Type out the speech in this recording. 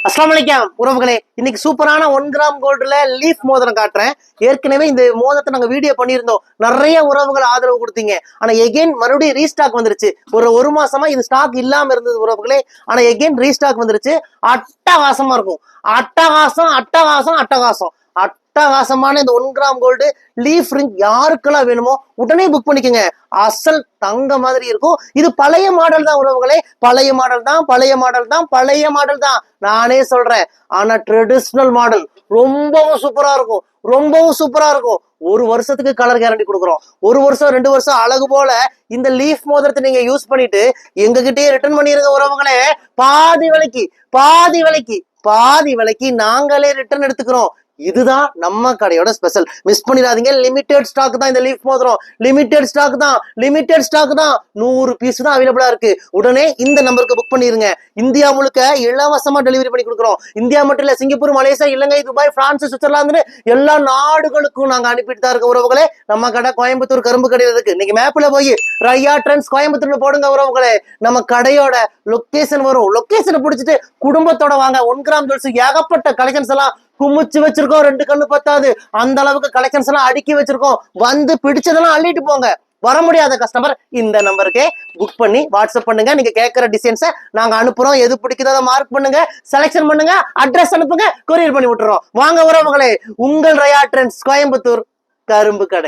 அஸ்ஸலாமு அலைக்கும் உறவுகளே, இன்னைக்கு சூப்பரான 1 கிராம் கோல்டுல லீஃப் மோதிரம் காட்டுறேன். ஏற்கனவே இந்த மோதிரத்தை நாங்க வீடியோ பண்ணியிருந்தோம். நிறைய உறவுகள் ஆதரவு கொடுத்தீங்க. ஆனா எகைன் மறுபடியும் ரீஸ்டாக் வந்துருச்சு. ஒரு மாசமா இது ஸ்டாக் இல்லாம இருந்தது உறவுகளே. ஆனா எகைன் ரீஸ்டாக் வந்துருச்சு. அட்டகாசமா இருக்கும். அட்டகாசம் அட்டகாசம் அட்டகாசம் அட்டகாசமான இந்த 1 கிராம் கோல்டு லீஃப் ரிங் யாருக்கெல்லாம் வேணுமோ உடனே புக் பண்ணிக்கோங்க. அசல் தங்க மாதிரி இருக்கும். இது பழைய மாடல் தான் உறவுகளே. பழைய மாடல் தான் பழைய மாடல் தான் பழைய மாடல் தான் நானே சொல்றேன். ஆனா ட்ரெடிஷனல் மாடல் ரொம்பவும் சூப்பரா இருக்கும். ரொம்பவும் சூப்பரா இருக்கும். ஒரு வருஷத்துக்கு கலர் கேரண்டி கொடுக்குறோம். 1 வருஷம் 2 வருஷம் அழகு போல இந்த லீஃப் மோதிரத்தை நீங்க யூஸ் பண்ணிட்டு எங்ககிட்டயே ரிட்டர்ன் பண்ணிருங்க உறவுகளே. பாதி விலைக்கு பாதி விலைக்கு பாதி விலைக்கு நாங்களே ரிட்டர்ன் எடுத்துக்கிறோம். இதுதான் நம்ம கடையோட ஸ்பெஷல். மிஸ் பண்ணிடாதீங்க. லிமிடெட் ஸ்டாக் தான் இந்த லீஃப் மோதிரம். லிமிடெட் ஸ்டாக் தான். லிமிடெட் ஸ்டாக் தான். 100 பீஸ் தான் அவைலபிளா இருக்கு. உடனே இந்த நம்பருக்கு புக் பண்ணிருங்க. இந்தியா முழுக்க இலவசமா டெலிவரி பண்ணி கொடுக்குறோம். இந்தியா மட்டும் இல்ல, சிங்கப்பூர், மலேசியா, இலங்கை, துபாய், பிரான்ஸ், சுவிட்சர்லாந்து எல்லா நாடுகளுக்கும் நாங்க அனுப்பிட்டு தான் இருக்க உறவுகளே. நம்ம கடை கோயம்புத்தூர் கரும்பு கடையில் இருக்கு. இன்னைக்கு மேப்ல போய் ரையா ட்ரெண்ட்ஸ் கோயம்புத்தூர்ல போடுங்க உறவுகளே. நம்ம கடையோட லொகேஷன் வரும். லொகேஷனை பிடிச்சிட்டு குடும்பத்தோட வாங்க. 1 கிராம் ஜுவல்ஸ் ஏகப்பட்ட கலெக்ஷன்ஸ் எல்லாம் குமிச்சு வச்சிருக்கோம். 2 கண்ணு பத்தாது அந்த அளவுக்கு கலெக்ஷன்ஸ் எல்லாம் அடுக்கி வச்சிருக்கோம். வந்து பிடிச்சதெல்லாம் அள்ளிட்டு போங்க. வர முடியாத கஸ்டமர் இந்த நம்பருக்கு புக் பண்ணி வாட்ஸ்அப் பண்ணுங்க. நீங்க கேட்கிற டிசைன்ஸை நாங்க அனுப்புறோம். எது பிடிக்குதோ அதை மார்க் பண்ணுங்க, செலக்ஷன் பண்ணுங்க, அட்ரஸ் அனுப்புங்க, கொரியர் பண்ணி விட்டுறோம். வாங்க உறவுகளே, உங்கள் ரயா ட்ரெண்ட்ஸ் கோயம்புத்தூர் கரும்பு கடை.